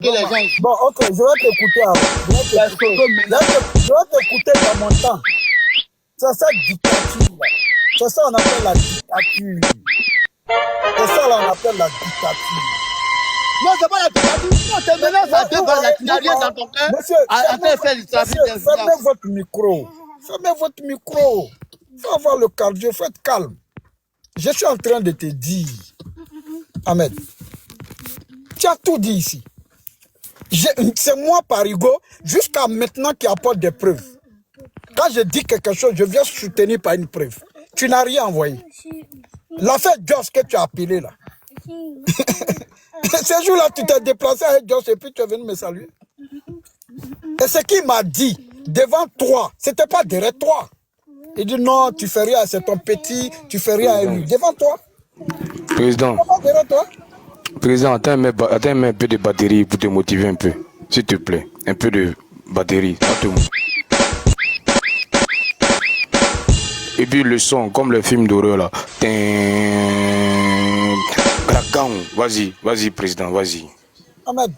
choquer les gens. Bon, ok, je vais t'écouter. Je vais t'écouter dans mon temps. C'est ça, dictature. C'est ça, on appelle la dictature. C'est ça, là, on appelle la dictature. Non, c'est pas la dictature. Non, c'est menace à deux balles. Tu n'as rien dans ton cœur. Monsieur, fermez votre micro. Fermez votre micro. Faut avoir le cardio, faut être calme. Je suis en train de te dire, Ahmed, tu as tout dit ici. C'est moi, Parigo, jusqu'à maintenant qui apporte des preuves. Quand je dis quelque chose, je viens soutenir par une preuve. Tu n'as rien envoyé. L'affaire Joss que tu as appelé là. Ce jour-là, tu t'es déplacé avec Joss et puis tu es venu me saluer. Et ce qu'il m'a dit devant toi, c'était pas derrière toi. Il dit non, tu fais rien, c'est ton petit, tu fais rien à lui. Devant toi. Président. Derrière toi. Président, attends un peu de batterie pour te motiver un peu. S'il te plaît. Un peu de batterie. Et puis le son, comme le film d'horreur là. Vas-y, président, vas-y. Ahmed.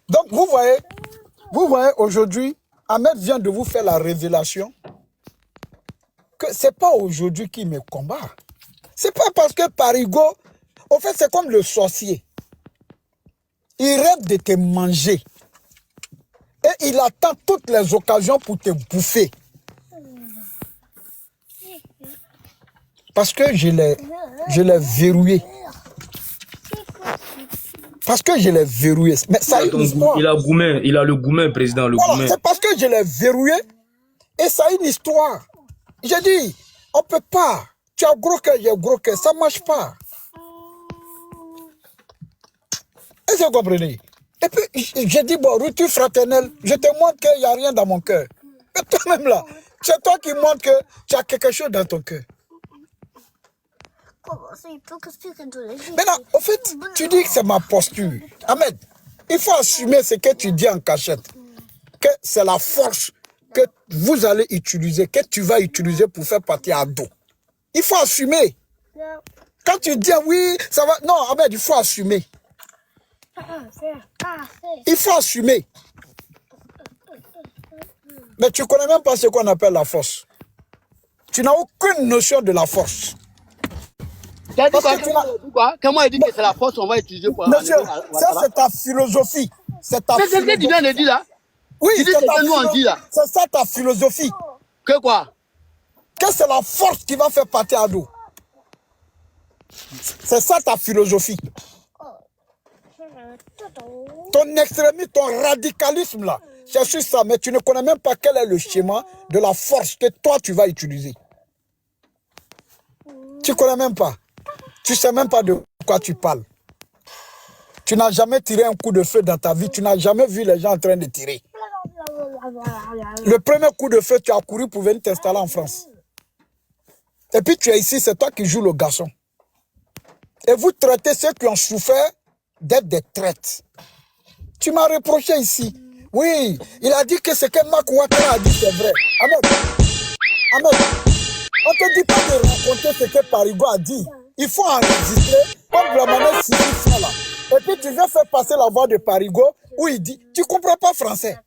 Donc vous voyez aujourd'hui, Ahmed vient de vous faire la révélation que c'est pas aujourd'hui qu'il me combat. C'est pas parce que Parigo, au fait c'est comme le sorcier. Il rêve de te manger. Et il attend toutes les occasions pour te bouffer. Parce que je l'ai verrouillé. Parce que je l'ai verrouillé. Mais ça a une histoire. Il a le goumen, président, le goumen. C'est parce que je l'ai verrouillé et ça a une histoire. J'ai dit, on peut pas. Tu as gros cœur, j'ai gros cœur, ça marche pas. Est-ce que vous comprenez? Et puis, j'ai dit, bon, rupture fraternelle, je te montre qu'il n'y a rien dans mon cœur. Mais toi-même là, c'est toi qui montres que tu as quelque chose dans ton cœur. Maintenant, au fait, tu dis que c'est ma posture. Ahmed, il faut assumer ce que tu dis en cachette. Que c'est la force que vous allez utiliser, que tu vas utiliser pour faire partir à dos. Il faut assumer. Quand tu dis oui, ça va. Non, Ahmed, il faut assumer. Il faut assumer. Mais tu ne connais même pas ce qu'on appelle la force. Tu n'as aucune notion de la force. Comment il dit que c'est la force qu'on va utiliser pour... Monsieur, ça c'est ta philosophie. C'est ta philosophie. C'est ce que tu viens de dire là. Oui, c'est ça ta philosophie. Que quoi? Que c'est la force qui va faire partir à dos. C'est ça ta philosophie. Ton extrémisme, ton radicalisme là, c'est sur ça, mais tu ne connais même pas quel est le schéma de la force que toi tu vas utiliser. Tu ne connais même pas. Tu ne sais même pas de quoi tu parles. Tu n'as jamais tiré un coup de feu dans ta vie. Tu n'as jamais vu les gens en train de tirer. Le premier coup de feu, tu as couru pour venir t'installer en France. Et puis tu es ici, c'est toi qui joues le garçon. Et vous traitez ceux qui ont souffert d'être des traites. Tu m'as reproché ici. Oui, il a dit que ce que Marc Ouattara a dit, c'est vrai. Ahmed, on ne te dit pas de raconter ce que Parigo a dit. Il faut enregistrer comme la manière Sissi là. Et puis tu viens faire passer la voix de Parigo où il dit, tu ne comprends pas français.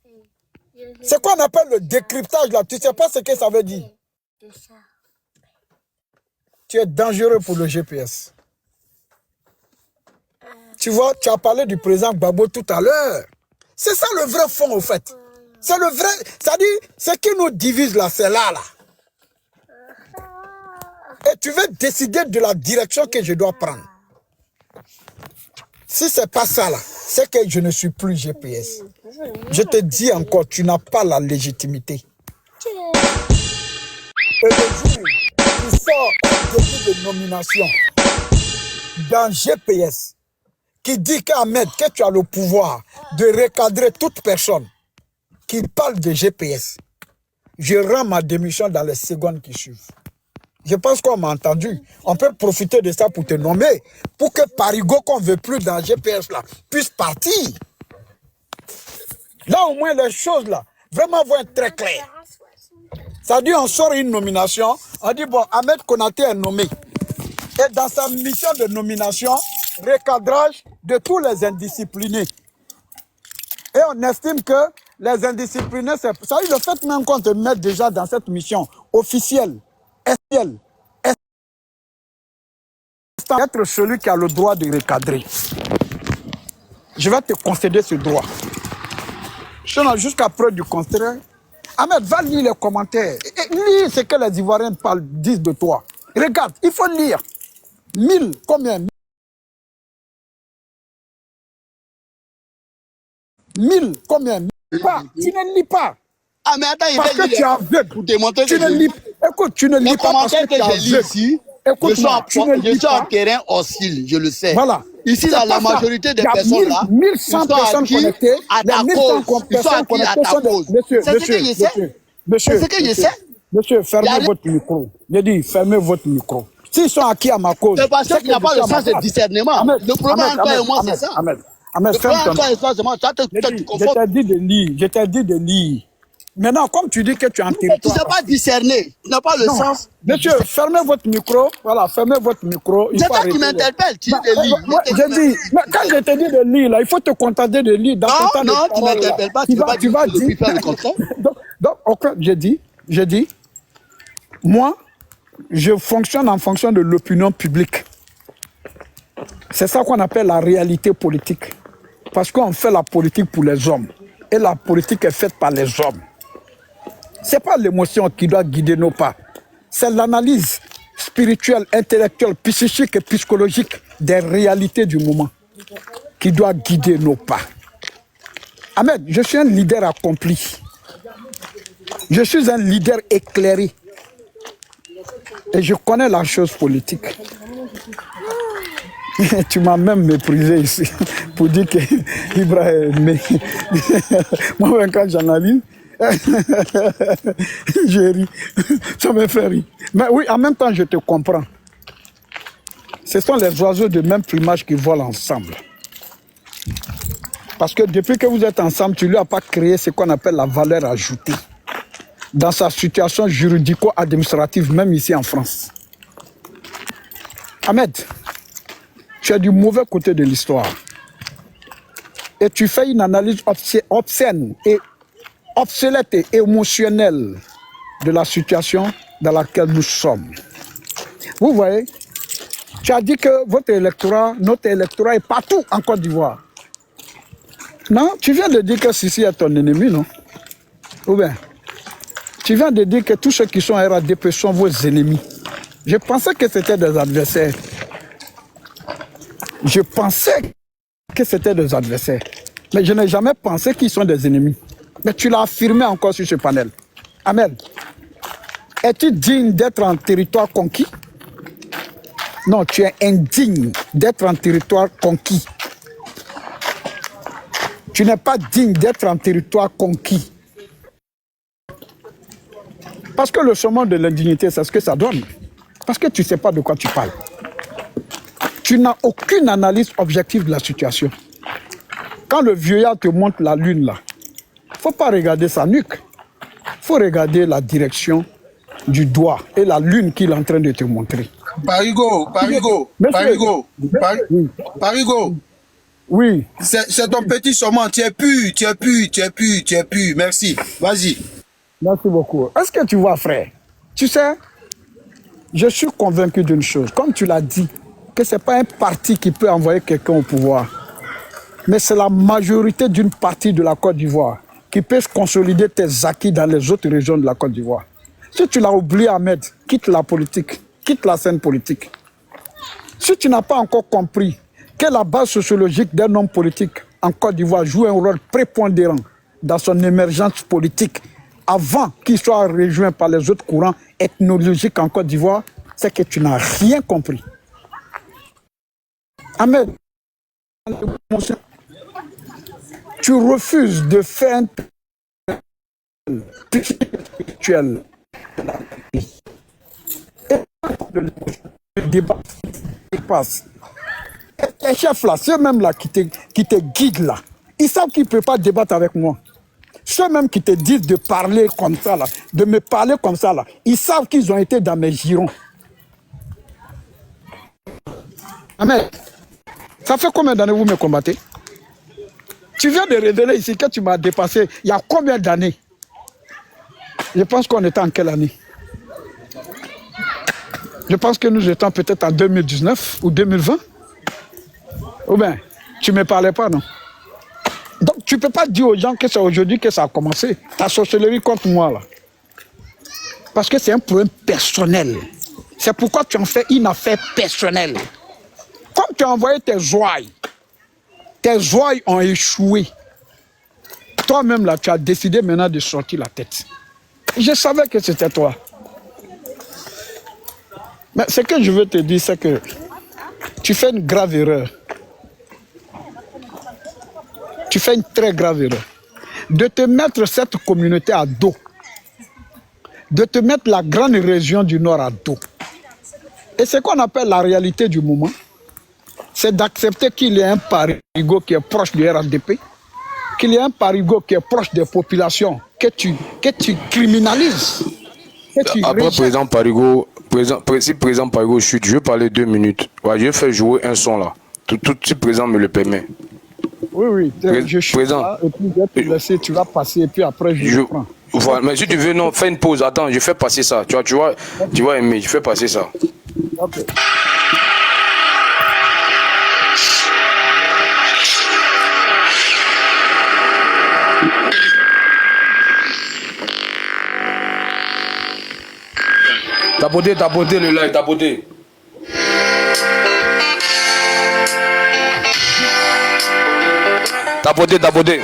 C'est quoi on appelle le décryptage là. Tu ne sais pas ce que ça veut dire. Tu es dangereux pour le GPS. Tu vois, tu as parlé du président Gbagbo tout à l'heure. C'est ça le vrai fond, au fait. C'est le vrai... C'est-à-dire, ce qui nous divise là, c'est là. Et tu veux décider de la direction que je dois prendre. Si ce n'est pas ça là, c'est que je ne suis plus GPS. Je te dis encore, tu n'as pas la légitimité. Et le jour où tu sors un début de nomination dans GPS, qui dit qu'Ahmed, que tu as le pouvoir de recadrer toute personne qui parle de GPS, je rends ma démission dans les secondes qui suivent. Je pense qu'on m'a entendu. On peut profiter de ça pour te nommer, pour que Parigo, qu'on ne veut plus dans GPS, là, puisse partir. Là, au moins, les choses, là, vraiment vont être très claires. Ça dit, on sort une nomination, on dit, bon, Ahmed Konaté est nommé. Et dans sa mission de nomination, recadrage de tous les indisciplinés. on estime que les indisciplinés, ça veut dire le fait même qu'on te mette déjà dans cette mission officielle, essentielle, être celui qui a le droit de recadrer. Je vais te concéder ce droit. Jusqu'à preuve du contraire. Ahmed, va lire les commentaires. Et lis ce que les Ivoiriens disent de toi. Regarde, il faut lire. 1000, combien? 1000, combien? Pas. Tu ne lis pas. Ah, mais attends, parce que tu es aveugle. Pour démontrer tu que ne lis. Écoute, tu ne lis pas parce que tu es aveugle. Ici, écoute, je suis en terrain hostile, je le sais. Voilà. Ici, dans la majorité des personnes là, 1100 personnes connectées. Les 1100 personnes connectées sont des... C'est ce que je sais. Monsieur, c'est ce que je sais. Monsieur, fermez votre micro. J'ai dit, fermez votre micro. S'ils sont acquis à ma cause... C'est parce qu'il n'y a pas le sens de discernement. Le problème entre toi et moi, c'est ça. Ahmed, ferme ton micro. Je t'ai dit de lire. Maintenant, comme tu dis que tu es en territoire... Tu ne sais pas discerner. Tu n'as pas le sens. Monsieur, fermez votre micro. Voilà, fermez votre micro. C'est toi qui m'interpelle. Tu dis de lire. J'ai dit, mais quand je te dis de lire, là, il faut te contenter de lire. Non, tu ne m'interpelles pas. Tu vas dire faire le contraire. Donc, j'ai dit, moi, je fonctionne en fonction de l'opinion publique. C'est ça qu'on appelle la réalité politique. Parce qu'on fait la politique pour les hommes. Et la politique est faite par les hommes. Ce n'est pas l'émotion qui doit guider nos pas. C'est l'analyse spirituelle, intellectuelle, psychique et psychologique des réalités du moment qui doit guider nos pas. Ahmed, je suis un leader accompli. Je suis un leader éclairé. Et je connais la chose politique. Tu m'as même méprisé ici pour dire que Ibrahim, moi quand j'analyse, je ris, ça me fait rire. Mais oui, en même temps, je te comprends. Ce sont les oiseaux de même plumage qui volent ensemble. Parce que depuis que vous êtes ensemble, tu ne lui as pas créé ce qu'on appelle la valeur ajoutée. Dans sa situation juridico-administrative, même ici en France. Ahmed, tu es du mauvais côté de l'histoire. Et tu fais une analyse obscène et obsolète et émotionnelle de la situation dans laquelle nous sommes. Vous voyez, tu as dit que votre électorat, notre électorat est partout en Côte d'Ivoire. Non, tu viens de dire que Sissi est ton ennemi, non? Ou bien, tu viens de dire que tous ceux qui sont RADP sont vos ennemis. Je pensais que c'était des adversaires. Je pensais que c'était des adversaires. Mais je n'ai jamais pensé qu'ils sont des ennemis. Mais tu l'as affirmé encore sur ce panel. Ahmed, es-tu digne d'être en territoire conquis? Non, tu es indigne d'être en territoire conquis. Tu n'es pas digne d'être en territoire conquis. Parce que le chemin de l'indignité, c'est ce que ça donne. Parce que tu ne sais pas de quoi tu parles. Tu n'as aucune analyse objective de la situation. Quand le vieillard te montre la lune là, il ne faut pas regarder sa nuque. Il faut regarder la direction du doigt et la lune qu'il est en train de te montrer. Parigo. Oui. C'est ton petit saumon. Tu es pu. Merci. Vas-y. Merci beaucoup. Est-ce que tu vois, frère? Tu sais, je suis convaincu d'une chose. Comme tu l'as dit, que ce n'est pas un parti qui peut envoyer quelqu'un au pouvoir. Mais c'est la majorité d'une partie de la Côte d'Ivoire qui peut consolider tes acquis dans les autres régions de la Côte d'Ivoire. Si tu l'as oublié, Ahmed, quitte la politique, quitte la scène politique. Si tu n'as pas encore compris que la base sociologique d'un homme politique en Côte d'Ivoire joue un rôle prépondérant dans son émergence politique avant qu'il soit rejoint par les autres courants ethnologiques en Côte d'Ivoire, c'est que tu n'as rien compris. Ahmed, tu refuses de faire un spirituel. Le débat qui passe. Les chefs là, ceux même là qui te guident là, ils savent qu'ils ne peuvent pas débattre avec moi. Ceux même qui te disent de parler comme ça là, de me parler comme ça là, ils savent qu'ils ont été dans mes girons. Ahmed, ça fait combien d'années vous me combattez? Tu viens de révéler ici que tu m'as dépassé il y a combien d'années? Je pense qu'on était en quelle année? Je pense que nous étions peut-être en 2019 ou 2020. Ou bien, tu ne me parlais pas, non? Donc, tu ne peux pas dire aux gens que c'est aujourd'hui que ça a commencé. Ta sorcellerie contre moi, là. Parce que c'est un problème personnel. C'est pourquoi tu en fais une affaire personnelle. Comme tu as envoyé tes ouailles ont échoué. Toi-même, là, tu as décidé maintenant de sortir la tête. Je savais que c'était toi. Mais ce que je veux te dire, c'est que tu fais une grave erreur. Tu fais une très grave erreur. De te mettre cette communauté à dos. De te mettre la grande région du Nord à dos. Et ce qu'on appelle la réalité du moment, c'est d'accepter qu'il y ait un parigo qui est proche du RHDP, qu'il y ait un parigo qui est proche des populations, que tu criminalises. Après, président Parigo, si président Parigo chute, je vais parler 2 minutes. Ouais, je vais faire jouer un son là. Tout si président me le permet. Oui, je suis là, et puis je vais te laisser, tu vas passer, et puis après je prends. Voilà, mais si tu veux, non, fais une pause. Attends, je fais passer ça. Tu vas aimer, je fais passer ça. Ok. T'as beauté le live, t'as beauté. T'as beauté.